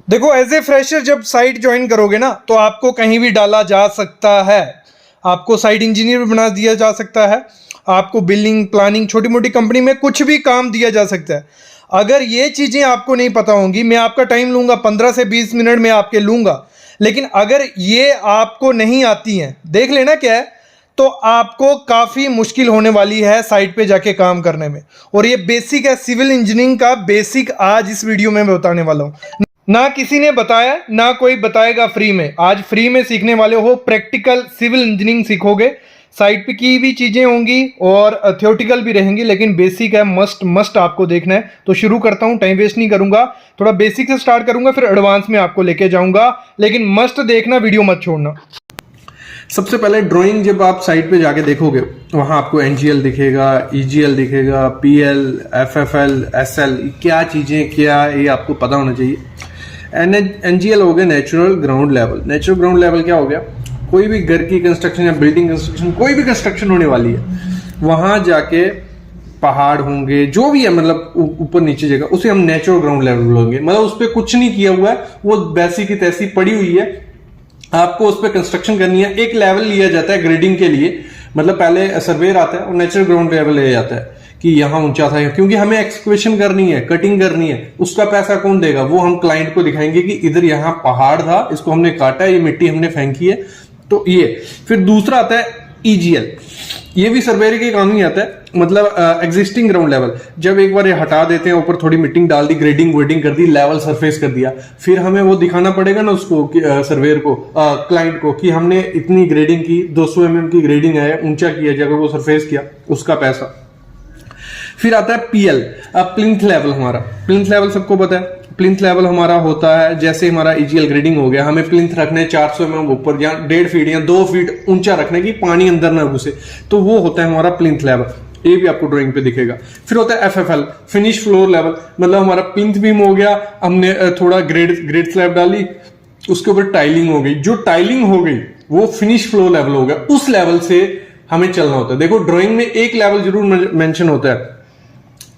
देखो as a fresher जब site join करोगे ना तो आपको कहीं भी डाला जा सकता है। आपको साइट इंजीनियर भी बना दिया जा सकता है, आपको बिल्डिंग प्लानिंग छोटी मोटी कंपनी में कुछ भी काम दिया जा सकता है। अगर ये चीज़ें आपको नहीं पता होंगी, मैं आपका टाइम लूँगा 15 से 20 मिनट में आपके लूँगा, लेकिन अगर ये आपको नहीं आती हैं, देख लेना क्या है, तो आपको काफ़ी मुश्किल होने वाली है साइट पे जाके काम करने में। और ये बेसिक है, सिविल इंजीनियरिंग का बेसिक आज इस वीडियो में मैं बताने वाला हूँ। ना किसी ने बताया, ना कोई बताएगा फ्री में। आज फ्री में सीखने वाले हो, प्रैक्टिकल सिविल इंजीनियरिंग सीखोगे। साइट पे की भी चीज़ें होंगी और थ्योरेटिकल भी रहेंगी, लेकिन बेसिक है, मस्ट आपको देखना है। तो शुरू करता हूँ, टाइम वेस्ट नहीं करूँगा, थोड़ा बेसिक से स्टार्ट करूँगा, फिर एडवांस में आपको लेके जाऊँगा, लेकिन मस्ट देखना, वीडियो मत छोड़ना। सबसे पहले ड्राइंग जब आप साइट पे जाके देखोगे, वहां आपको एनजीएल दिखेगा, ईजीएल दिखेगा, पीएल, एफएफएल, एसएल, क्या चीजें क्या ये आपको पता होना चाहिए। एनजीएल हो गया natural ground level. Natural ground level क्या हो गया? कोई भी घर की कंस्ट्रक्शन या बिल्डिंग कंस्ट्रक्शन, कोई भी कंस्ट्रक्शन होने वाली है, वहां जाके पहाड़ होंगे, जो भी है, मतलब ऊपर नीचे जगह, उसे हम नेचुरल ग्राउंड लेवल बोलेंगे। मतलब उस पर कुछ नहीं किया हुआ है, वो वैसी की तैसी पड़ी हुई है, आपको उस पर कंस्ट्रक्शन करनी है। एक लेवल लिया जाता है ग्रेडिंग के लिए, मतलब पहले सर्वेयर आता है और नेचुरल ग्राउंड लेवल लिया जाता है कि यहाँ ऊंचा था, क्योंकि हमें एक्सक्वेशन करनी है, कटिंग करनी है। उसका पैसा कौन देगा? वो हम क्लाइंट को दिखाएंगे कि इधर यहाँ पहाड़ था, इसको हमने काटा, ये मिट्टी हमने फेंकी है। तो ये फिर दूसरा आता है ईजीएल। ये भी सर्वेयर के काम ही आता है, मतलब एग्जिस्टिंग ग्राउंड लेवल। जब एक बार ये हटा देते हैं, ऊपर थोड़ी मिट्टी डाल दी, ग्रेडिंग वेडिंग कर दी, लेवल सरफेस कर दिया, फिर हमें वो दिखाना पड़ेगा ना उसको, सर्वेयर को, क्लाइंट को, कि हमने इतनी ग्रेडिंग की, 200 mm की ग्रेडिंग है, ऊंचा किया जगह को, सरफेस किया, उसका पैसा। फिर आता है पीएल, प्लिंथ लेवल। हमारा प्लिंथ लेवल सबको पता है। प्लिंथ लेवल हमारा होता है, जैसे हमारा ईजीएल ग्रेडिंग हो गया, हमें प्लिंथ रखने 400 mm ऊपर, या 1.5 फीट या 2 फीट ऊंचा रखने की, पानी अंदर ना घुसे, तो वो होता है हमारा प्लिंथ लेवल। ये भी आपको ड्राइंग पे दिखेगा। फिर होता है एफएफएल, फिनिश फ्लोर लेवल। मतलब हमारा प्लिंथ बीम हो गया, हमने थोड़ा ग्रेड स्लैब डाली, उसके ऊपर टाइलिंग हो गई, जो टाइलिंग हो गई वो फिनिश फ्लोर लेवल हो गया। उस लेवल से हमें चलना होता है। देखो ड्राइंग में एक लेवल जरूर मेंशन होता है,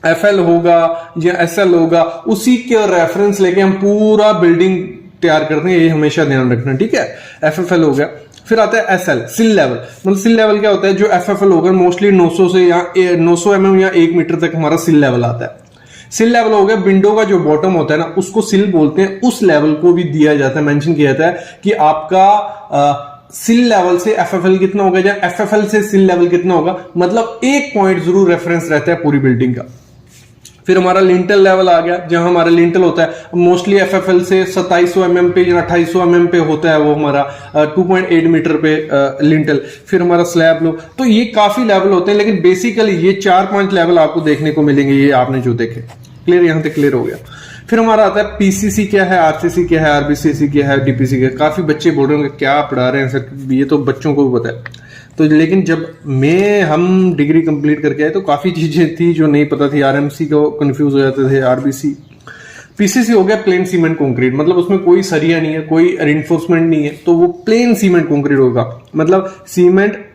एफएल होगा या एसएल होगा, उसी के रेफरेंस लेके हम पूरा बिल्डिंग तैयार करते हैं, ये हमेशा ध्यान रखना, ठीक है। एफएफएल हो गया। फिर आता है एसएल, सिल लेवल। मतलब सिल लेवल क्या होता है? जो एफएफएल होगा मोस्टली 900 से या 900 mm या 1 मीटर तक हमारा सिल लेवल आता है। सिल लेवल हो गया, विंडो का जो बॉटम होता है ना, उसको सिल बोलते हैं। उस लेवल को भी दिया जाता है, मेंशन किया जाता है कि आपका सिल लेवल से एफएफएल कितना होगा, या एफएफएल से सिल लेवल कितना होगा। मतलब एक पॉइंट जरूर रेफरेंस रहता है पूरी बिल्डिंग का। फिर हमारा लिंटल लेवल आ गया, जहां हमारा लिंटल होता है मोस्टली एफएफएल से 2700 mm पे या 2800 mm पे होता है, वो हमारा 2.8 मीटर पे लिंटल। फिर हमारा स्लैब लो। तो ये काफी लेवल होते हैं, लेकिन बेसिकली ये 4-5 लेवल आपको देखने को मिलेंगे, ये आपने जो देखे। क्लियर? यहां तक क्लियर हो गया। फिर हमारा आता है पीसीसी क्या है, आरसीसी क्या है, आरबीसीसी क्या है, डीपीसी क्या है। काफी बच्चे बोल रहे होंगे क्या पढ़ा रहे हैं सर, ये तो बच्चों को भी पता है। तो लेकिन जब हम डिग्री कंप्लीट करके आए तो काफी चीजें थी जो नहीं पता थी। आरएमसी को कंफ्यूज हो जाते थे, आरबीसी। पीसीसी हो गया प्लेन सीमेंट कंक्रीट, मतलब उसमें कोई सरिया नहीं है, कोई रिइंफोर्समेंट नहीं है, तो वो प्लेन सीमेंट कंक्रीट होगा। मतलब सीमेंट,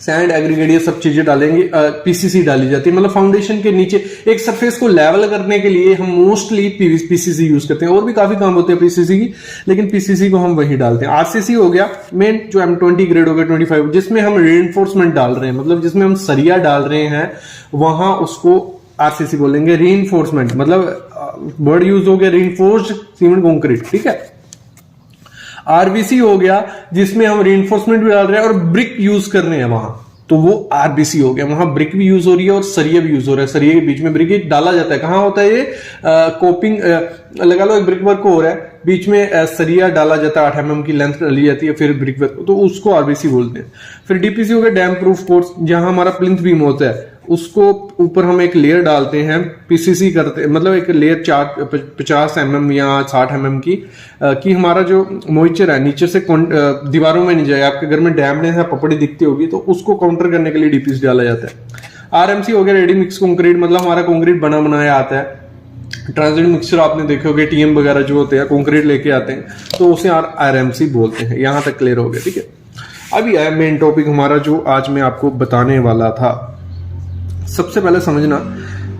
सैंड, एग्रीगेट, ये सब चीजें डालेंगे, पीसीसी डाली जाती है। मतलब फाउंडेशन के नीचे एक सरफेस को लेवल करने के लिए हम मोस्टली पीसीसी यूज करते हैं। और भी काफी काम होते हैं पीसीसी की, लेकिन पीसीसी को हम वही डालते हैं। आरसीसी हो गया मेन, जो M20 ग्रेड हो गया, 25, जिसमें हम रीइंफोर्समेंट डाल रहे हैं, मतलब जिसमें हम सरिया डाल रहे हैं, वहां उसको आरसीसी बोलेंगे। रीइंफोर्समेंट मतलब वर्ड यूज हो गया रीइंफोर्स्ड सीमेंट कंक्रीट, ठीक है। आरबीसी हो गया, जिसमें हम रीइंफोर्समेंट भी डाल रहे हैं और ब्रिक यूज कर रहे हैं वहां, तो वो आरबीसी हो गया। वहां ब्रिक भी यूज हो रही है और सरिया भी यूज हो रहा है। सरिया के बीच में ब्रिक डाला जाता है। कहां होता है ये? कोपिंग लगा लो, एक ब्रिक वर्क हो रहा है, बीच में सरिया डाला जाता है, 8 mm की लेंथ डाली जाती है, फिर ब्रिक वर्क, तो उसको आरबीसी बोलते हैं। फिर डीपीसी हो गया डैम प्रूफ कोर्स, जहां हमारा प्लिंथ बीम होता है, उसको ऊपर हम एक लेयर डालते हैं, पीसीसी करते हैं, मतलब एक लेयर 50 mm या 60 mm की, कि हमारा जो मॉइस्चर है नीचे से दीवारों में नहीं जाए। आपके घर में डैमेज है, पपड़ी दिखती होगी, तो उसको काउंटर करने के लिए डीपीसी डाला जाता है। आरएमसी हो गया रेडी मिक्स कंक्रीट, मतलब हमारा कंक्रीट बना बनाया आता है। ट्रांजिट मिक्सचर आपने देखे होंगे, टीएम वगैरह जो होते हैं कंक्रीट लेके आते हैं, तो उसे आरएमसी बोलते हैं। यहां तक क्लियर हो गया, ठीक है। अभी आया मेन टॉपिक हमारा, जो आज मैं आपको बताने वाला था। सबसे पहले समझना,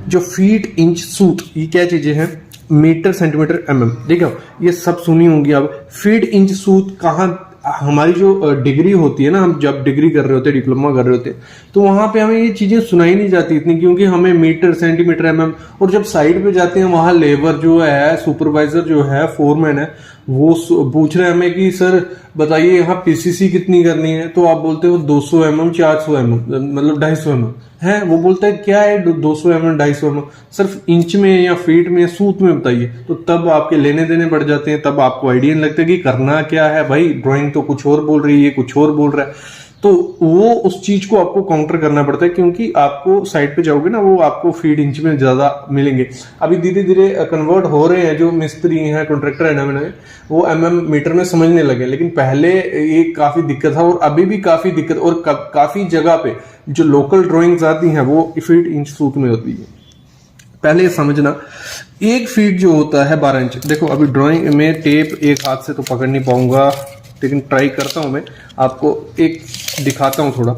जो फीट, इंच, सूत, ये क्या चीजें हैं? मीटर सेंटीमीटर mm, देखो ये सब सुनी होंगी अब। फीट इंच सूत कहाँ, हमारी जो डिग्री होती है ना, हम जब डिग्री कर रहे होते हैं, डिप्लोमा कर रहे होते हैं, तो वहां पे हमें ये चीजें सुनाई नहीं जाती इतनी, क्योंकि हमें मीटर सेंटीमीटर mm। और जब साइड पे जाते हैं वहां लेबर जो है, सुपरवाइजर जो है, फोरमैन है, वो पूछ रहे हैं हमें कि सर बताइए यहाँ पीसीसी कितनी करनी है, तो आप बोलते हो 200 mm 400 mm, मतलब 250 mm है। वो बोलता है क्या है 200 mm 250 mm, सिर्फ इंच में या फीट में सूत में बताइए। तो तब आपके लेने देने बढ़ जाते हैं, तब आपको आइडिया नहीं लगता कि करना क्या है भाई। ड्राइंग तो कुछ और बोल रही है, कुछ और बोल रहा है, तो वो उस चीज को आपको काउंटर करना पड़ता है, क्योंकि आपको साइड पे जाओगे ना, वो आपको फीट इंच में ज्यादा मिलेंगे। अभी धीरे धीरे कन्वर्ट हो रहे हैं, जो मिस्त्री हैं, कॉन्ट्रैक्टर है ना, वो मीटर में समझने लगे, लेकिन पहले ये काफी दिक्कत था और अभी भी काफी दिक्कत। और काफी जगह पे जो लोकल ड्राइंग्स आती हैं वो फीट इंच सूत में होती है। पहले समझना, एक फीट जो होता है 12 इंच। देखो अभी ड्राइंग में टेप एक हाथ से तो पकड़ नहीं पाऊंगा, लेकिन ट्राई करता हूं मैं, आपको एक दिखाता हूं थोड़ा।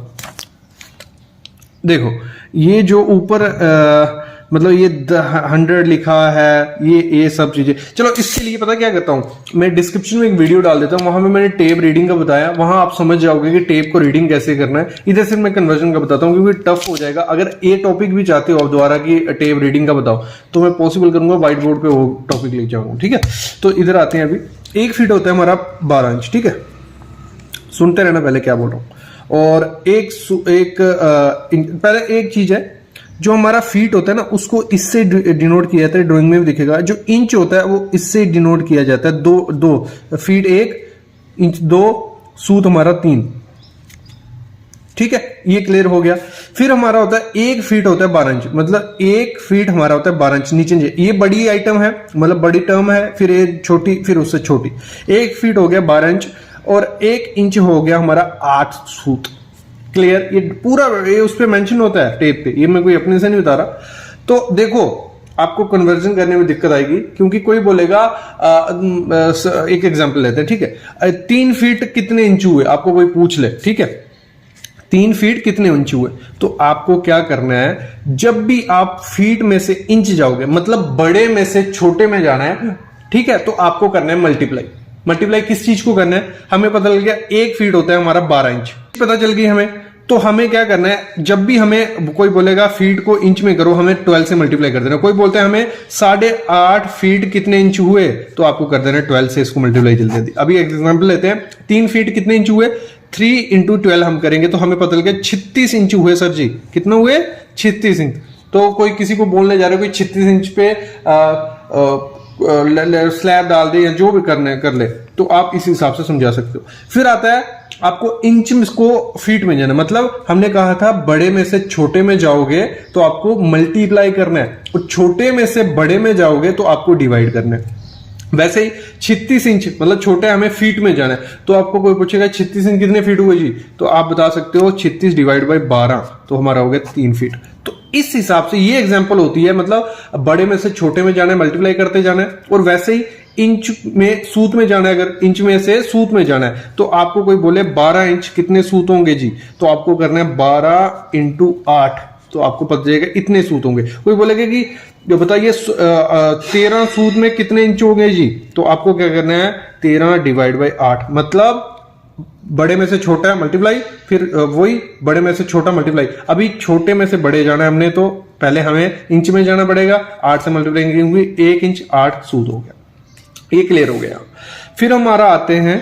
देखो ये जो ऊपर मतलब ये 100 लिखा है, ये सब चीजें। चलो इसके लिए पता क्या करता हूं मैं, डिस्क्रिप्शन में एक वीडियो डाल देता हूं, वहां में मैंने टेप रीडिंग का बताया, वहां आप समझ जाओगे कि टेप को रीडिंग कैसे करना है। इधर सिर्फ मैं कन्वर्जन का बताता हूं, क्योंकि टफ हो जाएगा। अगर ये टॉपिक भी चाहते हो आप दोबारा की टेप रीडिंग का बताओ, तो मैं पॉसिबल करूंगा, व्हाइट बोर्ड पे वो टॉपिक ले जाऊंगा, ठीक है। तो इधर आते हैं। अभी 1 फीट होता है हमारा 12 इंच, ठीक है। सुनते रहना पहले क्या बोल रहा हूं। और पहले एक चीज है, जो हमारा फीट होता है ना, उसको इससे डिनोट किया जाता है, ड्राइंग में भी दिखेगा। जो इंच होता है वो इससे डिनोट किया जाता है, दो फीट 1 इंच 2, सूत हमारा 3, ठीक है। ये क्लियर हो गया। फिर हमारा होता है 1 फीट होता है 12 इंच, मतलब 1 फीट हमारा होता है 12 इंच। नीचे ये बड़ी आइटम है, मतलब बड़ी टर्म है, फिर ये छोटी, फिर उससे छोटी। 1 फीट हो गया 12 इंच और 1 इंच हो गया हमारा 8 सूत। क्लियर, ये पूरा ये उस पर मेंशन होता है टेप पे, ये मैं कोई अपने से नहीं बता रहा। तो देखो आपको कन्वर्जन करने में दिक्कत आएगी, क्योंकि कोई बोलेगा एक एग्जांपल लेते हैं, ठीक है। 3 फीट कितने इंच हुए, आपको कोई पूछ ले, ठीक है, 3 फीट कितने इंच हुए, तो आपको क्या करना है, जब भी आप फीट में से इंच जाओगे, मतलब बड़े में से छोटे में जाना है, ठीक है, तो आपको करना है मल्टीप्लाई। मल्टीप्लाई किस चीज को करना है, हमें पता लग गया 1 फीट होता है हमारा 12 इंच, पता चल गई हमें। तो हमें क्या करना है, जब भी हमें कोई बोलेगा फीट को इंच में करो, हमें 12 से मल्टीप्लाई कर देना। कोई बोलते हैं हमें 8.5 फीट कितने इंच हुए, तो आपको कर देना 12 से इसको मल्टीप्लाई जल्दी। अभी एग्जांपल लेते हैं, 3 फीट कितने इंच हुए, 3 × 12 हम करेंगे, तो हमें पता लग गया 36 इंच हुए। सर जी कितना हुए, 36 इंच। तो कोई किसी को बोलने जा रहे हो, कोई 36 इंच पे स्लैब डाल दे या जो भी करने कर ले, तो आप इस हिसाब से समझा सकते हो। फिर आता है आपको इंच को फीट में जाना, मतलब हमने कहा था बड़े में से छोटे में जाओगे तो आपको मल्टीप्लाई करना है, और छोटे में से बड़े में जाओगे तो आपको डिवाइड करना है। वैसे ही 36 इंच मतलब छोटे हमें फीट में जाना है, तो आपको कोई पूछेगा 36 इंच कितने फीट हुए जी, तो आप बता सकते हो 36 डिवाइड बाय 12, तो हमारा हो गया 3 फीट। तो इस हिसाब से ये एग्जांपल होती है, मतलब बड़े में से छोटे में जाना है, मल्टीप्लाई करते जाना है। और वैसे ही इंच में सूत में जाना है, अगर इंच में से सूत में जाना है, तो आपको कोई बोले 12 इंच कितने सूत होंगे जी, तो आपको करना है 12 × 8, तो आपको पता चलेगा इतने सूत होंगे। कोई बोलेगा कि जो बताइए 13 सूत में कितने इंच होंगे जी, तो आपको क्या करना है 13 डिवाइड बाय 8, मतलब बड़े में से छोटा मल्टीप्लाई, फिर वही बड़े में से छोटा मल्टीप्लाई। अभी छोटे में से बड़े जाना है हमने, तो पहले हमें इंच में जाना पड़ेगा, 8 से मल्टीप्लाई करेंगे, 1 इंच 8 सूत हो गया। ये क्लियर हो गया। फिर हमारा आते हैं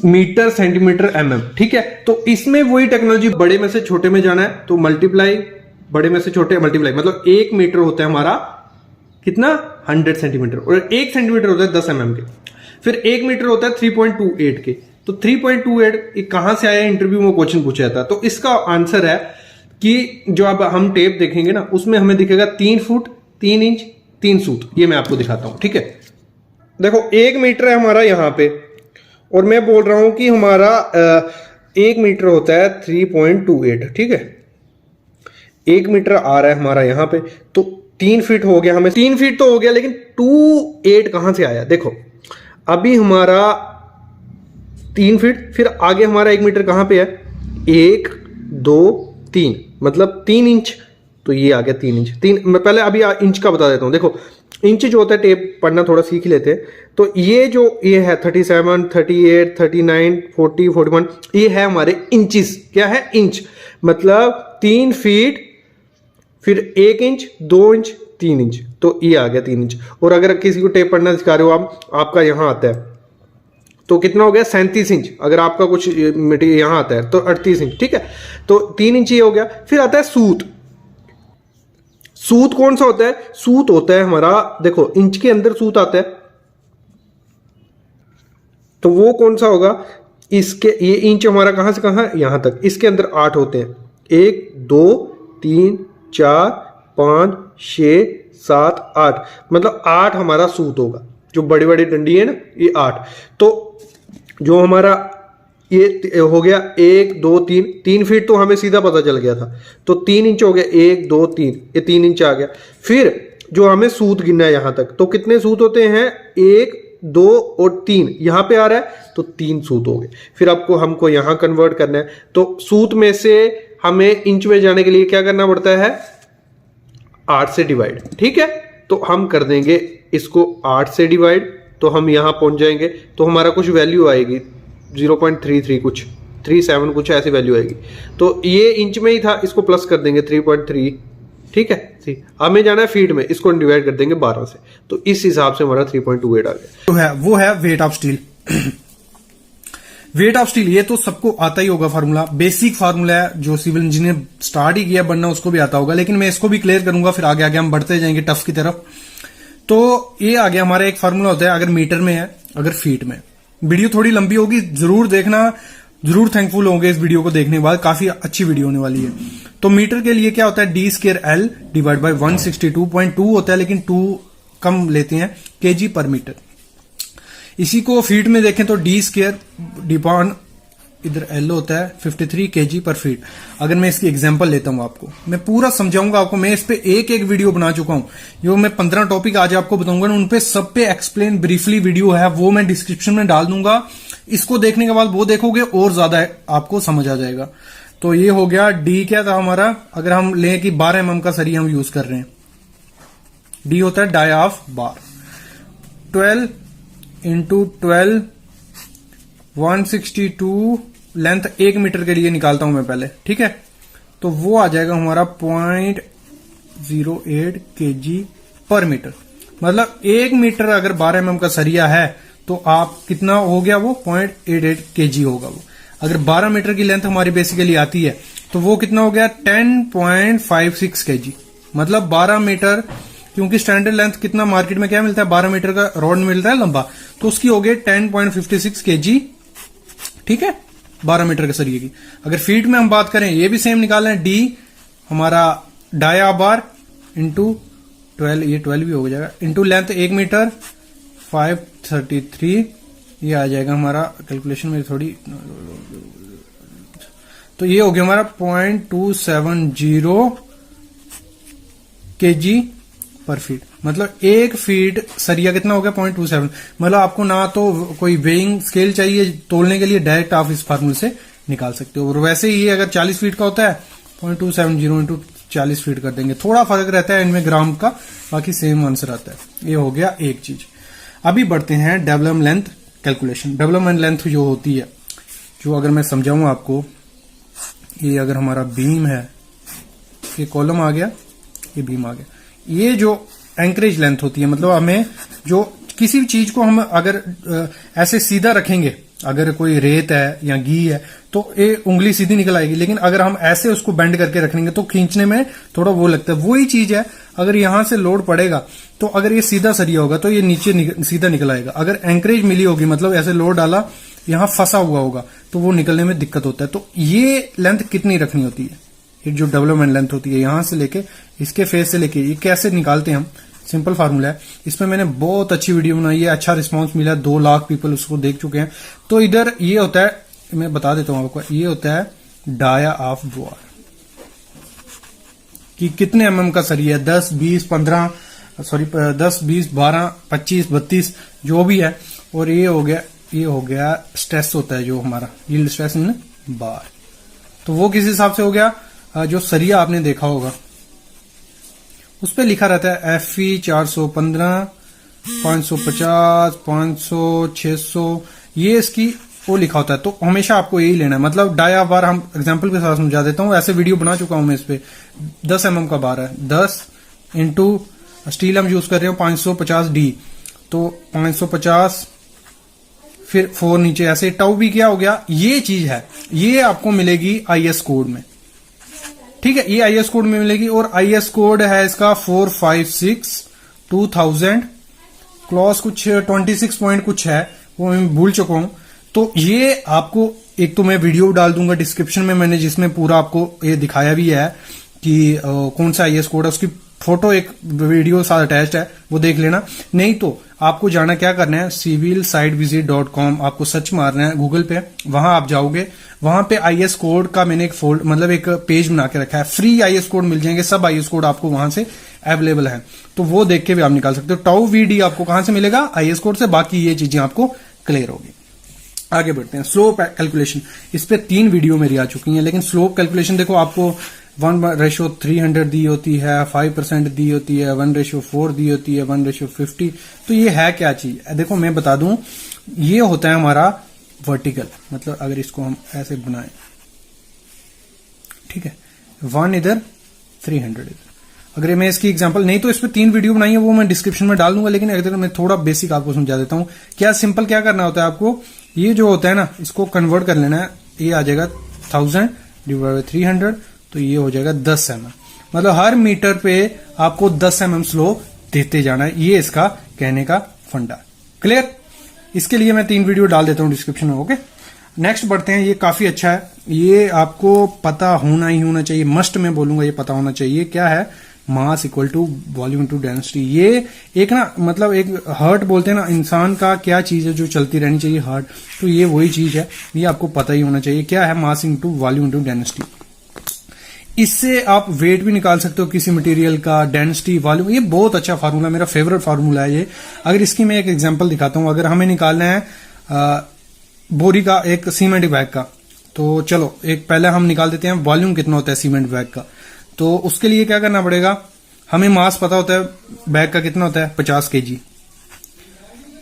मीटर सेंटीमीटर mm, ठीक है। तो इसमें वही टेक्नोलॉजी, बड़े में से छोटे में जाना है तो मल्टीप्लाई, बड़े में से छोटे मल्टीप्लाई, मतलब 1 मीटर होता है हमारा कितना 100 सेंटीमीटर, और 1 सेंटीमीटर होता है 10 mm के। फिर 1 मीटर होता है 3.28 के। तो 3.28 कहां से आया, इंटरव्यू में क्वेश्चन पूछा जाता। तो इसका आंसर है कि जो अब हम टेप देखेंगे ना, उसमें हमें दिखेगा 3 फुट 3 इंच 3 सूत। ये मैं आपको दिखाता हूं, ठीक है। देखो 1 मीटर है हमारा यहां पे, और मैं बोल रहा हूं कि हमारा 1 मीटर होता है 3.28, ठीक है। 1 मीटर आ रहा है हमारा यहां पे, तो 3 फीट हो गया, हमें 3 फीट तो हो गया, लेकिन 28 कहां से आया। देखो अभी हमारा 3 फीट, फिर आगे हमारा 1 मीटर कहां पे है, 1 2 3, मतलब 3 इंच, तो ये आ गया 3 इंच। मैं पहले अभी इंच का बता देता हूं। देखो इंच जो होता है टेप पढ़ना थोड़ा सीख लेते हैं। तो ये है 37, 38, 39, 40, 41, ये है हमारे इंचेस। क्या है? इंच। मतलब 3 फीट, फिर 1 इंच, 2 इंच, 3 इंच, तो ये आ गया 3 इंच। और अगर किसी को टेप पढ़ना सिखा रहे हो आप, आपका यहां आता है तो कितना हो गया? 37 इंच। अगर आपका कुछ मटेरियल यहां आता है तो 38 इंच। ठीक है, तो 3 इंच ये हो गया। फिर आता है सूत। सूत कौन सा होता है? सूत होता है हमारा, देखो इंच के अंदर सूत आता है, तो वो कौन सा होगा? इसके ये इंच हमारा कहां से कहां? यहां तक। इसके अंदर 8 होते हैं, 1 2 3 4 5 6 7 8, मतलब 8 हमारा सूत होगा। जो बड़ी बड़ी डंडी है ना, ये 8। तो जो हमारा ये हो गया 1 2 3, 3 फीट तो हमें सीधा पता चल गया था, तो 3 इंच हो गया, 1 2 3, ये 3 इंच आ गया। फिर जो हमें सूत गिनना है यहां तक, तो कितने सूत होते हैं? 1 2 और 3, यहां पे आ रहा है तो 3 सूत हो गए। फिर आपको हमको यहां कन्वर्ट करना है, तो सूत में से हमें इंच में जाने के लिए क्या करना पड़ता है? 8 से डिवाइड। ठीक है, तो हम कर देंगे इसको 8 से डिवाइड, तो हम यहां पहुंच जाएंगे, तो हमारा कुछ वैल्यू आएगी 0.33, कुछ 37 कुछ ऐसी वैल्यू आएगी। तो ये इंच में ही था, इसको प्लस कर देंगे 3.3। ठीक है, हमें जाना है फीट में, इसको डिवाइड कर देंगे 12 से, तो इस हिसाब से हमारा 3.28 आ गया। वो है weight of steel. Weight of steel ये तो सबको आता ही होगा फार्मूला, बेसिक फार्मूला है, जो सिविल इंजीनियर स्टार्ट ही किया बनना उसको भी आता होगा, लेकिन मैं इसको भी क्लियर करूंगा, फिर आगे आगे हम बढ़ते जाएंगे टफ की तरफ। तो ये आ गया हमारा एक फार्मूला होता है, अगर मीटर में है, अगर फीट में। वीडियो थोड़ी लंबी होगी, जरूर देखना, जरूर थैंकफुल होंगे इस वीडियो को देखने के बाद, काफी अच्छी वीडियो होने वाली है। तो मीटर के लिए क्या होता है? d² L डिवाइड बाय 162.2 होता है, लेकिन 2 कम लेते हैं, केजी पर मीटर। इसी को फीट में देखें तो d² डिपॉन इधर L होता है 53 केजी पर फीट। अगर मैं इसकी एग्जांपल लेता हूं, आपको मैं पूरा समझाऊंगा, आपको मैं इस पे एक एक वीडियो बना चुका हूं, जो मैं 15 टॉपिक आज आपको बताऊंगा ना, उन पे सब पे एक्सप्लेन ब्रीफली वीडियो है, वो मैं डिस्क्रिप्शन में डाल दूंगा। इसको देखने के बाद वो देखोगे और ज्यादा आपको समझ आ जाएगा। तो ये हो गया डी। क्या था हमारा? अगर हम लें कि 12 mm का सरिया हम यूज कर रहे हैं, डी होता है die of bar. 12 into 12 162 length 1 metre के लिए निकालता हूं मैं पहले। ठीक है, तो वो आ जाएगा हमारा 0.08 केजी पर मीटर। मतलब 1 मीटर अगर 12 mm का सरिया है तो आप कितना हो गया? वो 0.88 केजी होगा वो। अगर 12 मीटर की लेंथ हमारी बेसिकली आती है तो वो कितना हो गया? 10.56 केजी। मतलब 12 मीटर, क्योंकि स्टैंडर्ड लेंथ कितना मार्केट में क्या मिलता है? 12 मीटर का रॉड मिलता है लंबा, तो उसकी हो गई 10.56 केजी। ठीक है, 12 मीटर के सरिये की। अगर फीट में हम बात करें, ये भी सेम निकालना है, डी हमारा डाया बार इंटू 12, ये 12 भी हो जाएगा, इंटू लेंथ 1 मीटर 533, ये आ जाएगा हमारा, कैलकुलेशन में थोड़ी, तो ये हो गया हमारा 0.270 केजी पर फीट। मतलब 1 फीट सरिया कितना हो गया? 0.27। मतलब आपको ना तो कोई वेइंग स्केल चाहिए तोलने के लिए, डायरेक्ट आप इस फार्मूले से निकाल सकते हो। और वैसे ही अगर 40 फीट का होता है 0.270 इंटू 40 फीट कर देंगे, थोड़ा फर्क रहता है इनमें ग्राम का, बाकी सेम आंसर आता है। ये हो गया एक चीज। अभी बढ़ते हैं development length calculation. Development length जो होती है, जो अगर मैं समझाऊं आपको, ये अगर हमारा बीम है, ये कॉलम आ गया, ये बीम आ गया, ये जो एंकरेज लेंथ होती है, मतलब हमें जो किसी भी चीज को हम अगर ऐसे सीधा रखेंगे, अगर कोई रेत है या घी है तो ये उंगली सीधी निकल आएगी, लेकिन अगर हम ऐसे उसको बेंड करके रखेंगे तो खींचने में थोड़ा वो लगता है। वही चीज है, अगर यहां से लोड पड़ेगा तो अगर ये सीधा सरिया होगा तो ये नीचे सीधा निकल आएगा। अगर एंकरेज मिली होगी, मतलब ऐसे लोड डाला, यहां फंसा हुआ होगा, तो वो निकलने में दिक्कत होता है। तो ये लेंथ कितनी रखनी होती है? ये जो डेवलपमेंट लेंथ होती है, यहां से लेके इसके फेस से लेके, ये कैसे निकालते हैं हम? सिंपल फार्मूला है, इसमें मैंने बहुत अच्छी वीडियो बनाई है, अच्छा रिस्पांस मिला, 2 लाख पीपल उसको देख चुके हैं। तो इधर ये होता है, मैं बता देता हूं आपको, ये होता है डाया ऑफ बार, कि कितने एमएम का सरिया है, 10 20 15 सॉरी 10 20 12 25 32 जो भी है। और ये हो गया स्ट्रेस होता है जो हमारा यील्ड स्ट्रेस इन बार। तो वो किस हिसाब से हो गया? जो सरिया आपने देखा होगा उस पर लिखा रहता है FE 415, 550, 500, 600, ये इसकी वो लिखा होता है। तो हमेशा आपको यही लेना है। मतलब डाया बार हम एग्जांपल के साथ समझा देता हूँ, ऐसे वीडियो बना चुका हूं मैं। इस पे 10 mm का बार है, 10 इंटू स्टील हम यूज कर रहे हो 550D, तो 550 फिर 4 नीचे, ऐसे टाउ भी क्या हो गया, ये चीज है, ये आपको मिलेगी IS कोड में। ठीक है, ये IS कोड में मिलेगी। और IS कोड है इसका 456/2000, क्लॉज कुछ 26 पॉइंट कुछ है, वो मैं भूल चुका हूं। तो ये आपको एक तो मैं वीडियो डाल दूंगा डिस्क्रिप्शन में, मैंने जिसमें पूरा आपको ये दिखाया भी है कि कौन सा IS कोड है, उसकी फोटो एक वीडियो साथ अटैच्ड है, वो देख लेना। नहीं तो आपको जाना क्या करना है, civilsitevisit.com आपको सर्च मारना है गूगल पे, वहां आप जाओगे, वहां पे IS कोड का मैंने एक पेज बना के रखा है। फ्री IS कोड मिल जाएंगे, सब IS कोड आपको वहां से अवेलेबल है, तो वो देख के भी आप निकाल सकते हो। टाउ VD आपको कहां से मिलेगा, IS कोड से। बाकी ये चीजें आपको क्लियर होगी। आगे बढ़ते हैं, स्लोप कैलकुलेशन। इस पे 3 वीडियो मेरी आ चुकी हैं, लेकिन स्लोप कैलकुलेशन देखो आपको 1:300 दी होती है, 5% दी होती है, 1:4 दी होती है, 1:50। तो ये है क्या चीज, देखो मैं बता दूं, ये होता है हमारा वर्टिकल। मतलब अगर इसको हम ऐसे बनाएं, ठीक है, 1 इधर, 300 इधर। अगर मैं इसकी एग्जांपल, नहीं तो इस पे 3 वीडियो बनाई है, वो मैं डिस्क्रिप्शन में डाल दूंगा, लेकिन अगर मैं थोड़ा बेसिक आपको समझा देता हूं। क्या सिंपल क्या करना होता है आपको, ये जो होता है ना, इसको कन्वर्ट कर लेना है। ये आ जाएगा 1000 / 300, तो ये हो जाएगा 10 mm। मतलब हर मीटर पे आपको 10 mm स्लो देते जाना है। ये इसका कहने का फंडा। क्लियर? इसके लिए मैं 3 वीडियो डाल देता हूं डिस्क्रिप्शन में। ओके, नेक्स्ट बढ़ते हैं। ये काफी अच्छा है, ये आपको पता होना ही होना चाहिए, मस्ट में बोलूंगा, ये पता होना चाहिए। क्या है, mass equal to volume to density. ये एक ना, मतलब एक हार्ट बोलते हैं ना, इंसान का क्या चीज है जो चलती रहनी चाहिए, हार्ट। तो ये वही चीज है, ये आपको पता ही होना चाहिए। क्या है, mass into volume into density. इससे आप वेट भी निकाल सकते हो किसी मटेरियल का, डेंसिटी, वॉल्यूम। ये बहुत अच्छा फार्मूला, मेरा फेवरेट फार्मूला है ये। अगर इसकी मैं एक एग्जांपल दिखाता हूं, अगर हमें निकालना है बोरी का, एक सीमेंट बैग का, तो चलो एक पहले हम निकाल देते हैं वॉल्यूम कितना होता है सीमेंट बैग का। तो उसके लिए क्या करना पड़ेगा, हमें मास पता होता है बैग का कितना होता है, 50 kg।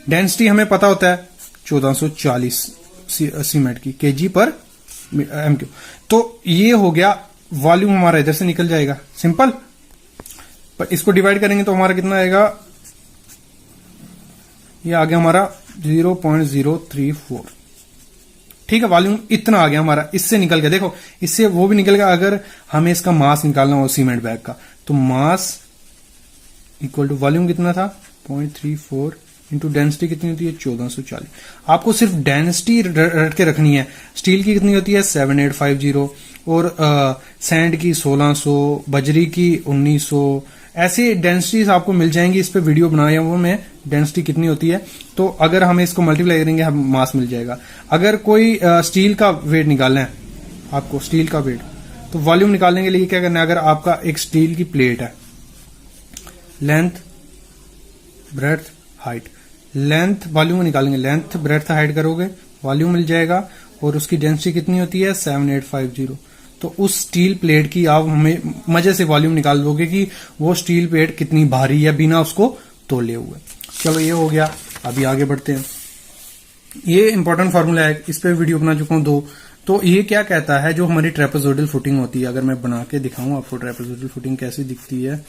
डेंसिटी हमें पता होता है 1440 सीमेंट की kg/m3। तो ये हो गया वॉल्यूम, हमारा इधर से निकल जाएगा, सिंपल। पर इसको डिवाइड करेंगे तो हमारा कितना आएगा, ये आ गया हमारा 0.034। ठीक है, वॉल्यूम इतना आ गया हमारा, इससे निकल गया। देखो इससे वो भी निकल गया। अगर हमें इसका मास निकालना हो सीमेंट बैग का, तो मास इक्वल टू वॉल्यूम कितना था 0.34 इंटू डेंसिटी कितनी होती है 1440। आपको सिर्फ डेंसिटी रट के रखनी है। स्टील की कितनी होती है 7850, और सैंड की 1600, बजरी की 1900। ऐसे डेंसिटीज आपको मिल जाएंगी। इस पे वीडियो बनाया हुआ मैं, डेंसिटी कितनी होती है। तो अगर हम इसको मल्टीप्लाई करेंगे, हम मास मिल जाएगा। अगर कोई स्टील का वेट निकालना है आपको, स्टील का वेट, तो वॉल्यूम निकालने के लिए क्या करना है, अगर आपका एक स्टील की प्लेट है, length, breadth, height, length volume निकालेंगे, लेंथ ब्रेड्थ हाइट करोगे, वॉल्यूम मिल जाएगा। और उसकी डेंसिटी कितनी होती है 7850। तो उस स्टील प्लेट की आप हमें मजे से वॉल्यूम निकाल दोगे कि वो स्टील प्लेट कितनी भारी है बिना उसको तोले हुए। चलो ये हो गया, अभी आगे बढ़ते हैं। ये इंपॉर्टेंट फार्मूला है, इस पे वीडियो बना चुका हूं 2। तो ये क्या कहता है, जो हमारी ट्रेपेजोइडल फुटिंग होती है, अगर मैं बना के दिखाऊं आपको ट्रेपेजोइडल फुटिंग कैसी दिखती है,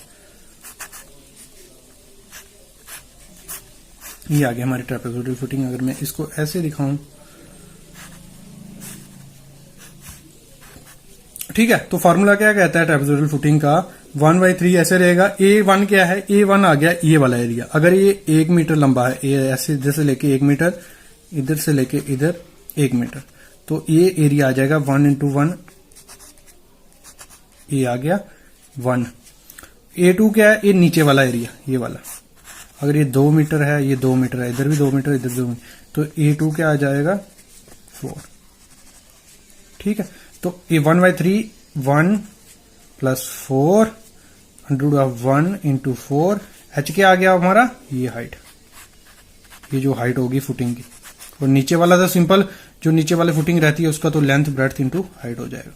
ये आ गया हमारी ट्रेपेजोइडल फुटिंग। अगर मैं इसको ऐसे दिखाऊं, ठीक है, तो फार्मूला क्या कहता है ट्रेपेजोइडल फुटिंग का, 1/3 ऐसे रहेगा। A1 क्या है, A1 आ गया ये वाला एरिया। अगर ये 1 मीटर लंबा है, ये ऐसे जैसे लेके 1 मीटर, इधर से लेके इधर 1 मीटर, तो ये एरिया आ जाएगा 1 × 1, ये आ गया 1। A2 क्या है, ये नीचे वाला एरिया, ये वाला। अगर ये 2 मीटर है, ये 2 मीटर है, इधर भी 2 मीटर, इधर 2 मीटर, तो A2 क्या आ जाएगा 4। ठीक है, तो ये 1/3, 1 + 4 √ 1 × 4, h क्या आ गया हमारा, ये हाइट, ये जो हाइट होगी फुटिंग की। और नीचे वाला तो सिंपल, जो नीचे वाले फुटिंग रहती है उसका तो लेंथ ब्रेड्थ इंटू हाइट हो जाएगा।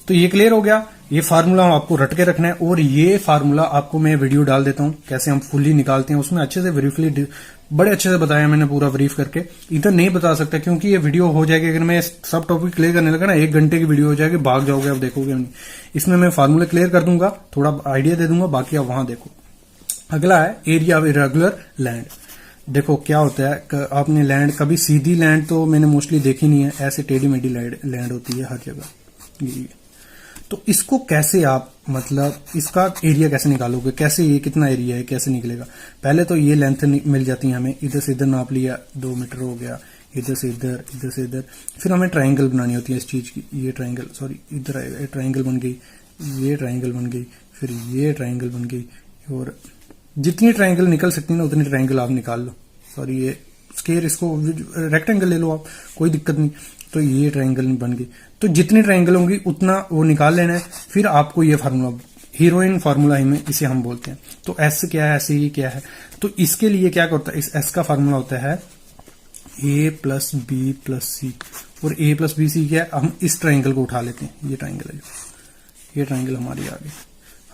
तो ये क्लियर हो गया। ये फार्मूला आपको रट के रखना है, और ये फार्मूला आपको मैं वीडियो डाल देता हूं कैसे हम फुल्ली निकालते हैं, उसमें अच्छे से ब्रीफली बड़े अच्छे से बताया मैंने पूरा ब्रीफ करके। इधर नहीं बता सकता क्योंकि ये वीडियो हो जाएगी, अगर मैं सब टॉपिक क्लियर करने लगा ना 1 घंटे की वीडियो हो जाएगी, भाग जाओगे, अब देखोगे नहीं। इसमें मैं फार्मूला क्लियर कर दूंगा, थोड़ा आइडिया दे दूंगा, बाकी आप वहां देखो। अगला है एरिया ऑफ इरेगुलर लैंड। देखो क्या होता है, आपने लैंड कभी सीधी लैंड तो मैंने मोस्टली देखी नहीं है, ऐसे टेढ़ी मेढ़ी लैंड होती है हर जगह। तो इसको कैसे आप मतलब इसका एरिया कैसे निकालोगे, कैसे ये कितना एरिया है कैसे निकलेगा। पहले तो ये लेंथ मिल जाती है हमें, इधर से इधर नाप लिया 2 मीटर हो गया, इधर से इधर, इधर से इधर। फिर हमें ट्रायंगल बनानी होती है इस चीज की, ये ट्रायंगल सॉरी इधर आएगा, ट्रायंगल बन गई, ये ट्रायंगल बन गई, फिर ये ट्रायंगल बन गई, और जितनी ट्रायंगल निकल सकती है ना उतनी ट्रायंगल आप निकाल लो। सॉरी ये स्केयर, इसको रेक्टेंगल ले लो आप, कोई दिक्कत नहीं। तो ये ट्रायंगल बन गई, तो जितनी ट्रायंगल होंगी उतना वो निकाल लेना है। फिर आपको ये फार्मूला, हीरोइन फार्मूला ही इसे हम बोलते हैं। तो एस क्या है, ऐसे ये क्या है, तो इसके लिए क्या करता है, इस एस का फार्मूला होता है ए प्लस बी प्लस सी, और ए प्लस बी सी क्या है, हम इस ट्रायंगल को उठा लेते हैं, ये ट्रायंगल है, ये ट्रायंगल हमारी आ गई।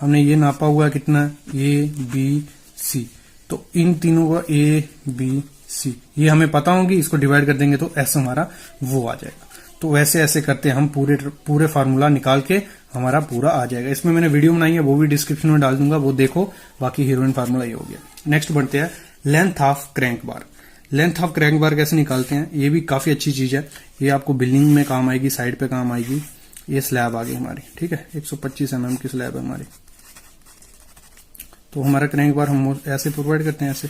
हमने ये नापा हुआ कितना, ए बी सी, तो इन तीनों का ए बी सी ये हमें पता होंगी, इसको डिवाइड कर देंगे तो एस हमारा वो आ जाएगा। तो वैसे ऐसे करते हम पूरे फार्मूला निकाल के हमारा पूरा आ जाएगा। इसमें मैंने वीडियो बनाई है, वो भी डिस्क्रिप्शन में डाल दूंगा, वो देखो। बाकी हीरोइन फार्मूला ये हो गया। नेक्स्ट बढ़ते हैं length of crank bar. Length of crank bar कैसे निकालते हैं, ये भी काफी अच्छी चीज है, ये आपको बिल्डिंग में काम आएगी, साइड पे काम आएगी। ये स्लैब आ गई हमारी, ठीक है, 125 mm की स्लैब है हमारी। तो हमारा क्रैंक बार हम ऐसे प्रोवाइड करते हैं, ऐसे।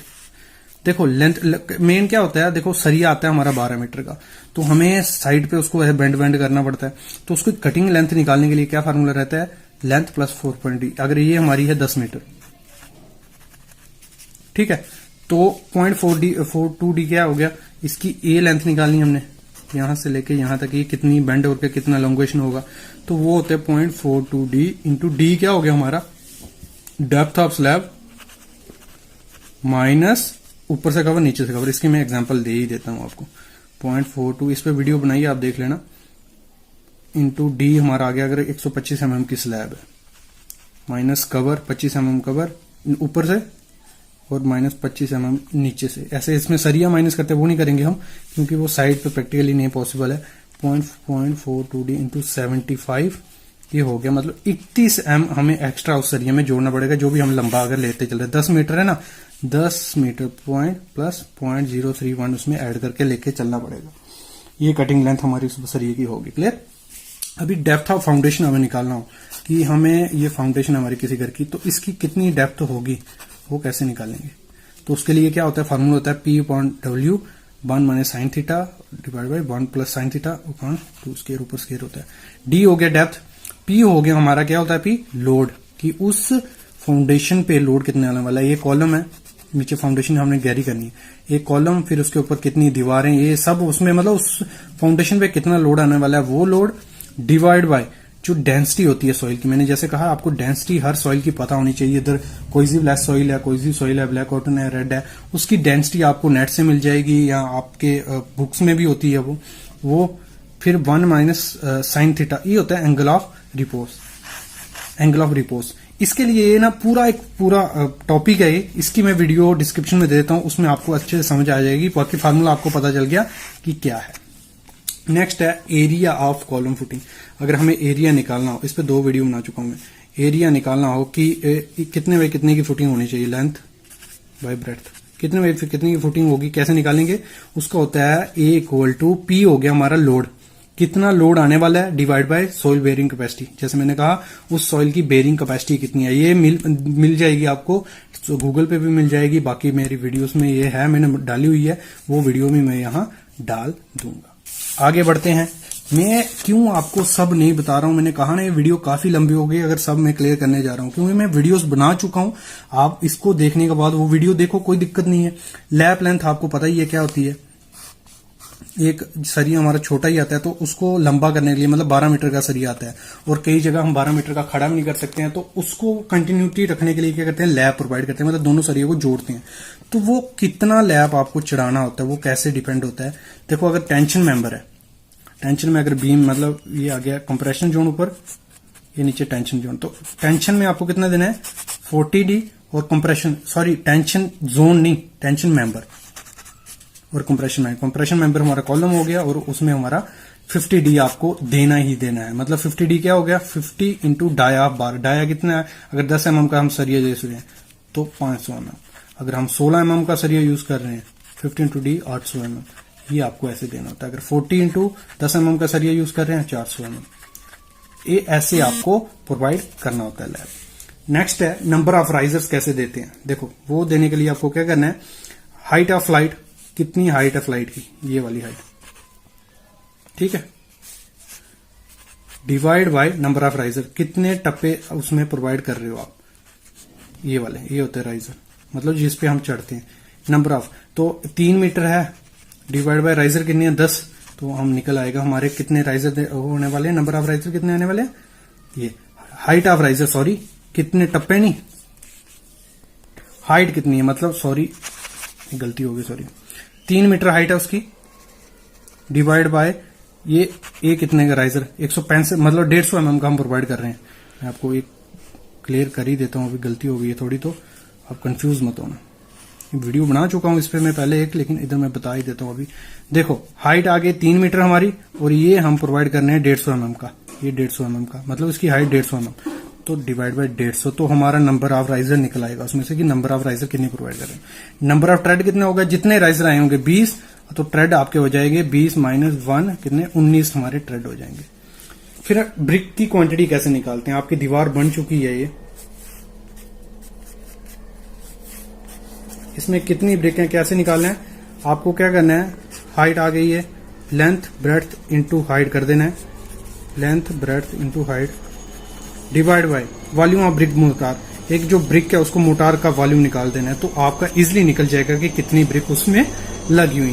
देखो लेंथ मेन क्या होता है, देखो सरिया आता है हमारा 12 मीटर का, तो हमें साइड पे उसको बेंड करना पड़ता है। तो उसको कटिंग लेंथ निकालने के लिए क्या फार्मूला रहता है, लेंथ प्लस 4.d। अगर ये हमारी है 10 मीटर, ठीक है, तो 0.42d क्या हो गया, इसकी ए लेंथ निकालनी हमने, यहां से लेके यहां तक ये कितनी बेंड होकर कितना लॉन्गेशन होगा, तो वो होता है 0.42d इंटू डी क्या हो गया हमारा, डेप्थ ऑफ स्लैब माइनस ऊपर से कवर नीचे से कवर। इसकी मैं एग्जांपल दे ही देता हूं आपको, 0.42, इस पे वीडियो बनाइए आप देख लेना, इंटू डी हमारा आ गया, अगर 125 mm की स्लैब है, माइनस कवर 25 mm कवर ऊपर से, और माइनस 25 mm नीचे से। ऐसे इसमें सरिया माइनस करते वो नहीं करेंगे हम, क्योंकि वो साइड पे प्रैक्टिकली नहीं पॉसिबल है। 0.42d इंटू 75 ये हो गया, मतलब 31 m हमें एक्स्ट्रा उस सरिया में जोड़ना पड़ेगा, जो भी हम लंबा अगर लेते चल रहे। 10 मीटर है ना, 10 मीटर पॉइंट प्लस 0.031 उसमें ऐड करके लेके चलना पड़ेगा। ये कटिंग लेंथ हमारी उस सरिये की होगी। क्लियर। अभी डेप्थ ऑफ फाउंडेशन हमें निकालना हो कि हमें ये फाउंडेशन हमारी किसी घर की, तो इसकी कितनी डेप्थ होगी वो कैसे निकालेंगे। तो उसके लिए क्या होता है, फार्मूला होता है P/W 1 minus sine theta divide by 1 plus sine theta upon 2 square, ऊपर स्क्वायर होता है। डी हो गया डेप्थ, पी हो गया हमारा क्या होता है, पी लोड, कि उस फाउंडेशन पे लोड कितने आने वाला है। ये कॉलम है, नीचे फाउंडेशन हमने गहरी करनी है, एक कॉलम, फिर उसके ऊपर कितनी दीवारें, ये सब उसमें मतलब उस फाउंडेशन पे कितना लोड आने वाला है, वो लोड डिवाइड बाय जो डेंसिटी होती है सॉइल की। मैंने जैसे कहा आपको डेंसिटी हर सॉइल की पता होनी चाहिए। इधर कोई सी ब्लैक सॉइल है, कोई सी सॉइल है ब्लैक कॉटन है, रेड है, उसकी डेंसिटी आपको नेट से मिल जाएगी या आपके बुक्स में भी होती है वो फिर 1 माइनस साइन थीटा, ये होता है angle of repose, angle of repose. इसके लिए ये ना पूरा टॉपिक है ये, इसकी मैं वीडियो डिस्क्रिप्शन में दे देता हूं, उसमें आपको अच्छे से समझ आ जाएगी, बाकी फार्मूला आपको पता चल गया कि क्या है। नेक्स्ट है एरिया ऑफ कॉलम फुटिंग। अगर हमें एरिया निकालना हो, इस पे 2 वीडियो बना चुका हूं मैं, एरिया निकालना हो कि कितने बाई कितने की फुटिंग होनी चाहिए, लेंथ बाय ब्रेड्थ, कितने बाई कितने की फुटिंग होगी, कैसे निकालेंगे। उसका होता है A इक्वल टू P हो गया हमारा लोड, कितना लोड आने वाला है, divide by soil bearing capacity. जैसे मैंने कहा उस सॉइल की बेयरिंग कैपेसिटी कितनी है, ये मिल जाएगी आपको, तो गूगल पे भी मिल जाएगी, बाकी मेरी वीडियोस में ये है, मैंने डाली हुई है, वो वीडियो भी मैं यहाँ डाल दूंगा। आगे बढ़ते हैं। मैं क्यों आपको सब नहीं बता रहा हूं, मैंने कहा ना ये वीडियो काफी लंबी हो गई अगर सब मैं क्लियर करने जा रहा हूं, क्योंकि मैं वीडियोस बना चुका हूं। आप इसको देखने के बाद वो वीडियो देखो, कोई दिक्कत नहीं है। लैप लेंथ आपको पता ही है क्या होती है, एक सरिया हमारा छोटा ही आता है, तो उसको लंबा करने के लिए मतलब 12 मीटर का सरिया आता है, और कई जगह हम 12 मीटर का खड़ा भी नहीं कर सकते हैं, तो उसको कंटिन्यूटी रखने के लिए क्या करते हैं, लैप प्रोवाइड करते हैं, मतलब दोनों सरिये को जोड़ते हैं। तो वो कितना लैप आपको चढ़ाना होता है वो कैसे डिपेंड होता है। देखो अगर टेंशन मेंबर है, टेंशन में अगर बीम मतलब ये आ गया कंप्रेशन जोन ऊपर, ये नीचे टेंशन जोन। तो टेंशन में आपको कितना देना है 40D और कंप्रेशन टेंशन जोन नहीं, टेंशन मेंबर और कंप्रेशन मेंबर हमारा कॉलम हो गया और उसमें हमारा 50D आपको देना ही देना है। मतलब 50D क्या हो गया 50 इंटू डाया बार। डाया कितना है, अगर 10 mm का हम सरिया जैसे हैं तो 500 mm, अगर हम 16 mm का सरिया यूज कर रहे हैं 50 इंटू डी 800 mm, ये आपको ऐसे देना होता है। अगर 40 इंटू 10 mm का सरिया यूज कर रहे हैं 400 mm, ये ऐसे आपको प्रोवाइड करना होता है लैब। नेक्स्ट है नंबर ऑफ राइजर्स कैसे देते हैं। देखो वो देने के लिए आपको क्या करना है, हाइट ऑफ फ्लाइट, कितनी हाइट है फ्लाइट की, ये वाली हाइट, ठीक है, divide by number of riser, कितने टप्पे उसमें प्रोवाइड कर रहे हो आप, ये वाले, ये होते हैं राइजर, मतलब जिस पे हम चढ़ते हैं। नंबर ऑफ तो 3 मीटर है, डिवाइड बाय राइजर कितनी है 10, तो हम निकल आएगा हमारे कितने राइजर होने वाले हैं, नंबर ऑफ राइजर कितने आने वाले हैं, ये हाइट ऑफ राइजर, सॉरी कितने टप्पे नहीं, हाइट कितनी है, मतलब सॉरी गलती हो गई, सॉरी 3 मीटर हाइट है उसकी, डिवाइड बाय ये कितने का राइजर 165, मतलब 150 mm का हम प्रोवाइड कर रहे हैं। मैं आपको एक क्लियर कर ही देता हूं, अभी गलती हो गई है थोड़ी, तो आप कंफ्यूज मत होना। वीडियो बना चुका हूं इस पे मैं पहले एक, लेकिन इधर मैं बता ही देता हूं। अभी देखो हाइट आ गई 3 मीटर हमारी, और ये हम प्रोवाइड करने हैं 150 mm का, ये 150 mm का, मतलब इसकी हाइट 150 mm, तो डिवाइड बाय 150, तो हमारा नंबर ऑफ राइजर निकल आएगा उसमें से कि नंबर ऑफ राइजर कितने प्रोवाइड कर रहे हैं। नंबर ऑफ ट्रेड कितने होगा, जितने राइजर आए होंगे 20, तो ट्रेड आपके हो जाएंगे 20 माइनस 1 कितने 19 हमारे ट्रेड हो जाएंगे। फिर ब्रिक की क्वांटिटी कैसे निकालते हैं, आपकी दीवार बन चुकी है ये, इसमें कितनी ब्रिक है कैसे निकालना है, आपको क्या करना है, हाइट आ गई है, लेंथ ब्रेड्थ इनटू हाइट कर देना है, length breadth into height divide by volume of brick motor, एक जो ब्रिक है उसको मोटार का वॉल्यूम निकाल देना है, तो आपका इजिली निकल जाएगा कि कितनी ब्रिक उसमें लगी हुई है।